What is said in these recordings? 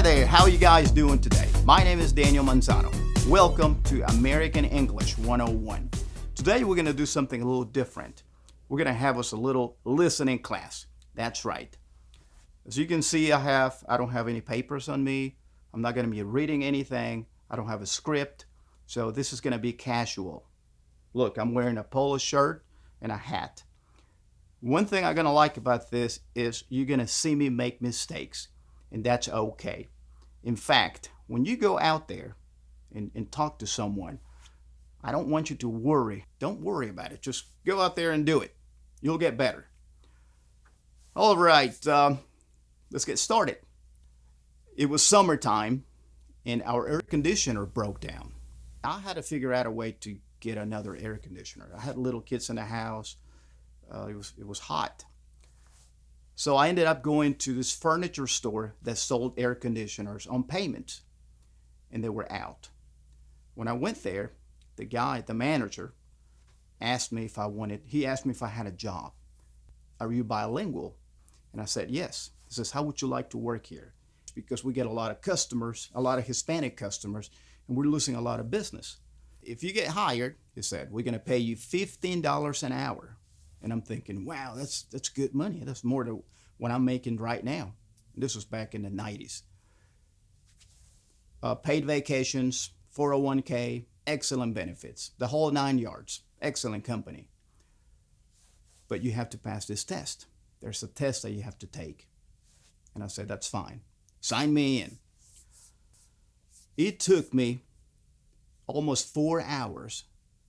Hi there, how are you guys doing today? My name is Daniel Manzano. Welcome to American English 101. Today we're going to do something a little different. We're going to have us a little listening class. That's right. As you can see, I don't have any papers on me. I'm not going to be reading anything. I don't have a script. So this is going to be casual. Look, I'm wearing a polo shirt and a hat. One thing I'm going to like about this is you're going to see me make mistakes. And that's okay. In fact, when you go out there and talk to someone, I don't want you to worry. Don't worry about it. Just go out there and do it. You'll get better. All right, let's get started. It was summertime and our air conditioner broke down. I had to figure out a way to get another air conditioner. I had little kids in the house. It was hot. So I ended up going to this furniture store that sold air conditioners on payment, and they were out. When I went there, the manager, asked me if I had a job. Are you bilingual? And I said, yes. He says, how would you like to work here? Because we get a lot of customers, a lot of Hispanic customers, and we're losing a lot of business. If you get hired, he said, we're going to pay you $15 an hour. And I'm thinking, wow, that's good money. That's more than what I'm making right now. This was back in the 90s. Paid vacations, 401k, excellent benefits, the whole 9 yards. Excellent company. But you have to pass this test. There's a test that you have to take. And I said, that's fine. Sign me in. It took me almost 4 hours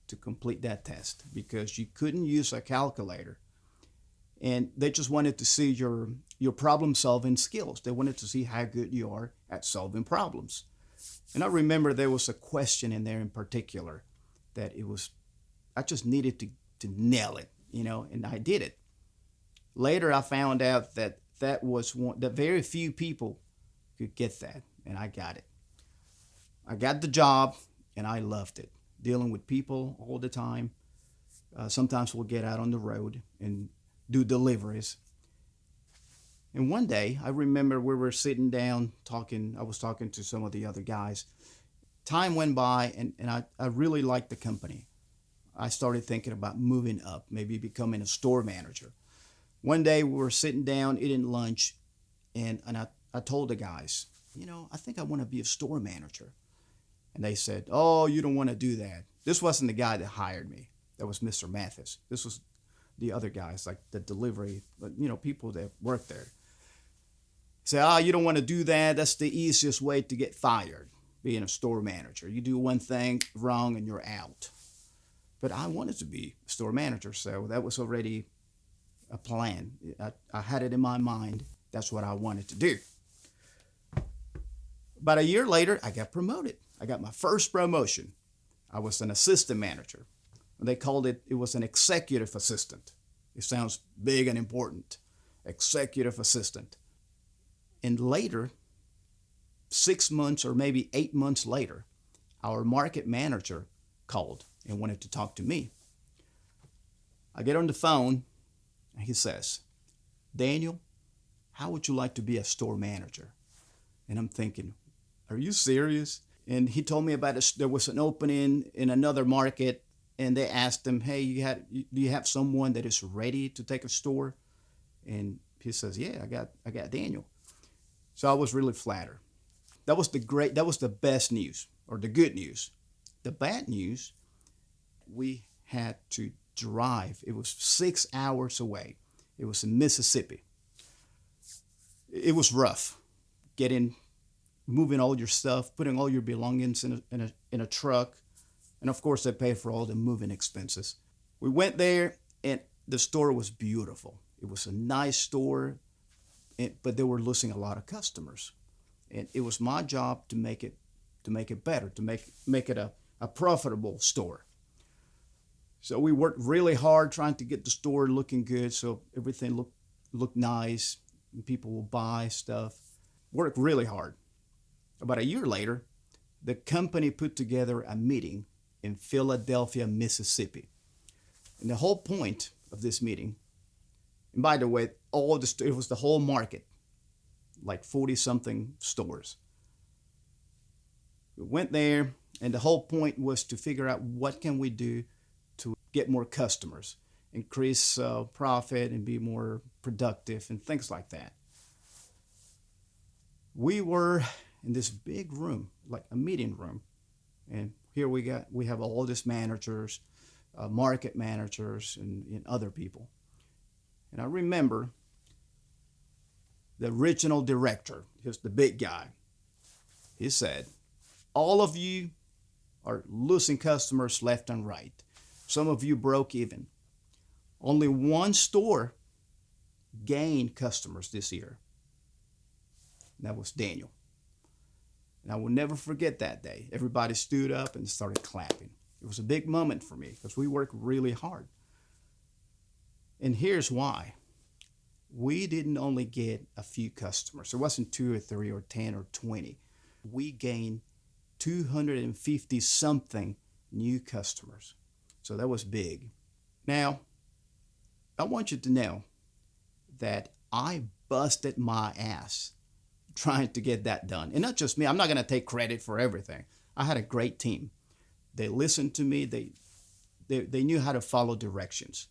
to complete that test because you couldn't use a calculator, and they just wanted to see your problem solving skills. They wanted to see how good you are at solving problems. And I remember there was a question in there in particular that I just needed to nail it, and I did it. Later I found out that was one that very few people could get that, and I got it. I got the job and I loved it. Dealing with people all the time. Sometimes we'll get out on the road and do deliveries. And one day, I remember we were sitting down talking. I was talking to some of the other guys. Time went by, and I really liked the company. I started thinking about moving up, maybe becoming a store manager. One day, we were sitting down eating lunch, and I told the guys, I think I want to be a store manager. And they said, oh, you don't want to do that. This wasn't the guy that hired me. That was Mr. Mathis. This was the other guys, like the delivery, people that work there. Say, you don't want to do that. That's the easiest way to get fired, being a store manager. You do one thing wrong and you're out. But I wanted to be a store manager, so that was already a plan. I had it in my mind. That's what I wanted to do. About a year later, I got promoted. I got my first promotion. I was an assistant manager. They called it was an executive assistant. It sounds big and important. Executive assistant. And later, 6 months or maybe 8 months later, our market manager called and wanted to talk to me. I get on the phone and he says, Daniel, how would you like to be a store manager? And I'm thinking, are you serious? And he told me about there was an opening in another market, and they asked him, hey, do you have someone that is ready to take a store? And he says, yeah, I got Daniel. So I was really flattered. That was the best news, or the good news. The bad news, we had to drive. It was 6 hours away. It was in Mississippi. It was rough moving all your stuff, putting all your belongings in a truck. And of course, they pay for all the moving expenses. We went there, and the store was beautiful. It was a nice store, but they were losing a lot of customers. And it was my job to make it better, to make it a profitable store. So we worked really hard trying to get the store looking good, so everything looked nice, and people will buy stuff. Worked really hard. About a year later, the company put together a meeting in Philadelphia, Mississippi. And the whole point of this meeting, and by the way, it was the whole market, like 40-something stores. We went there, and the whole point was to figure out what can we do to get more customers, increase profit, and be more productive, and things like that. We were in this big room, like a meeting room, and here we have all these managers, market managers, and other people. And I remember the regional director, he's the big guy. He said, all of you are losing customers left and right. Some of you broke even. Only one store gained customers this year. And that was Daniel. And I will never forget that day. Everybody stood up and started clapping. It was a big moment for me because we worked really hard. And here's why. We didn't only get a few customers. It wasn't 2 or 3 or 10 or 20. We gained 250 something new customers. So that was big. Now, I want you to know that I busted my ass trying to get that done. And not just me. I'm not going to take credit for everything. I had a great team. They listened to me. They knew how to follow directions.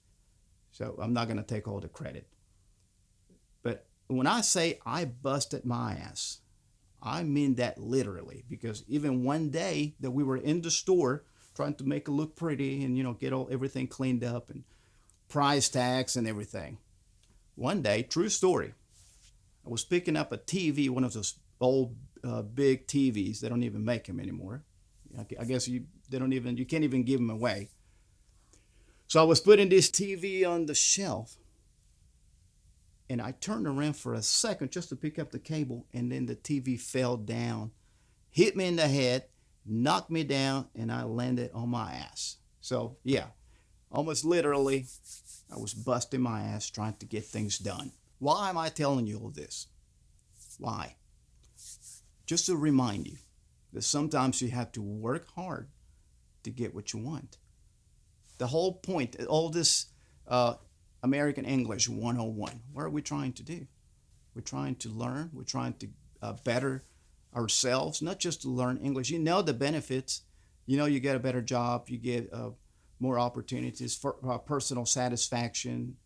So I'm not going to take all the credit. But when I say I busted my ass, I mean that literally, because even one day that we were in the store trying to make it look pretty and, get everything cleaned up and price tags and everything. One day, true story, I was picking up a TV, one of those old big TVs. They don't even make them anymore. I guess you can't even give them away. So I was putting this TV on the shelf, and I turned around for a second just to pick up the cable, and then the TV fell down, hit me in the head, knocked me down, and I landed on my ass. So yeah, almost literally, I was busting my ass trying to get things done. Why am I telling you all this? Why? Just to remind you that sometimes you have to work hard to get what you want. The whole point, all this American English 101, what are we trying to do? We're trying to learn. We're trying to better ourselves, not just to learn English. You know the benefits. You get a better job. You get more opportunities for personal satisfaction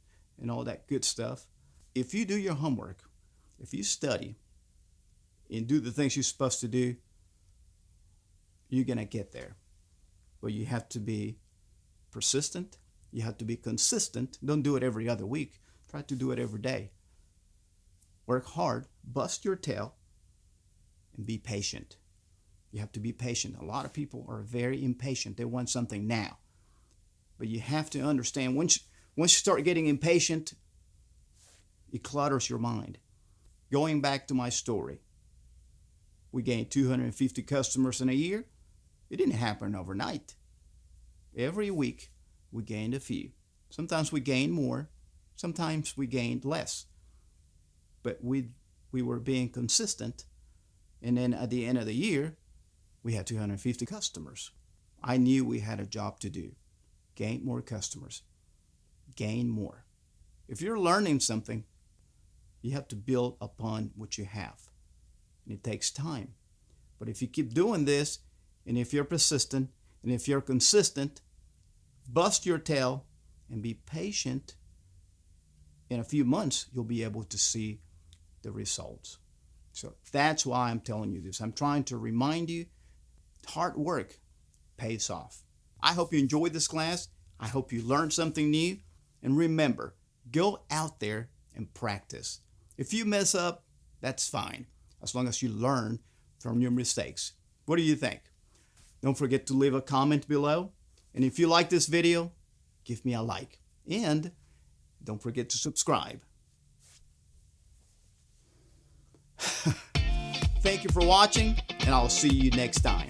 and all that good stuff. If you do your homework, if you study and do the things you're supposed to do, you're going to get there. But you have to be persistent. You have to be consistent. Don't do it every other week. Try to do it every day. Work hard, bust your tail, and be patient. You have to be patient. A lot of people are very impatient. They want something now. But you have to understand, once you start getting impatient, it clutters your mind. Going back to my story, we gained 250 customers in a year. It didn't happen overnight. Every week, we gained a few. Sometimes we gained more. Sometimes we gained less. But we were being consistent. And then at the end of the year, we had 250 customers. I knew we had a job to do. Gain more customers. Gain more. If you're learning something, you have to build upon what you have. And it takes time. But if you keep doing this, and if you're persistent, and if you're consistent, bust your tail and be patient, in a few months, you'll be able to see the results. So that's why I'm telling you this. I'm trying to remind you, hard work pays off. I hope you enjoyed this class. I hope you learned something new. And remember, go out there and practice. If you mess up, that's fine, as long as you learn from your mistakes. What do you think? Don't forget to leave a comment below. And if you like this video, give me a like. And don't forget to subscribe. Thank you for watching, and I'll see you next time.